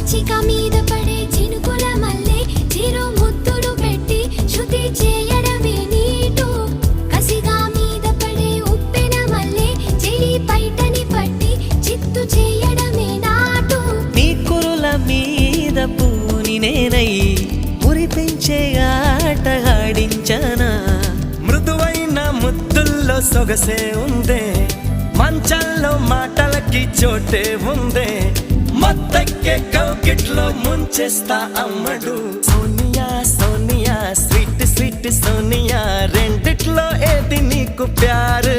చిచిక మీద పడే చినుకుల మల్లె చిరు ముద్దులు పెట్టి శృతి చేయడమే నీటు కసిగా మీద పడే ఉప్పెన మల్లె చెలి పైటని పట్టి చిత్తు చేయడమే నాటు నీ కురుల మీద పూని నేనై మురిపించే ఆట ఆడించనా మృదువైన ముద్దుల్లో సొగసే ఉందే మంచంలో మాటలకి చోటే ఉందే మత్తెక్కే కౌకిట్లో ముంచేస్తా అమ్మడు సోనియా సోనియా స్వీట్ స్వీట్ సోనియా రెండిట్లో ఏది నీకు ప్యారు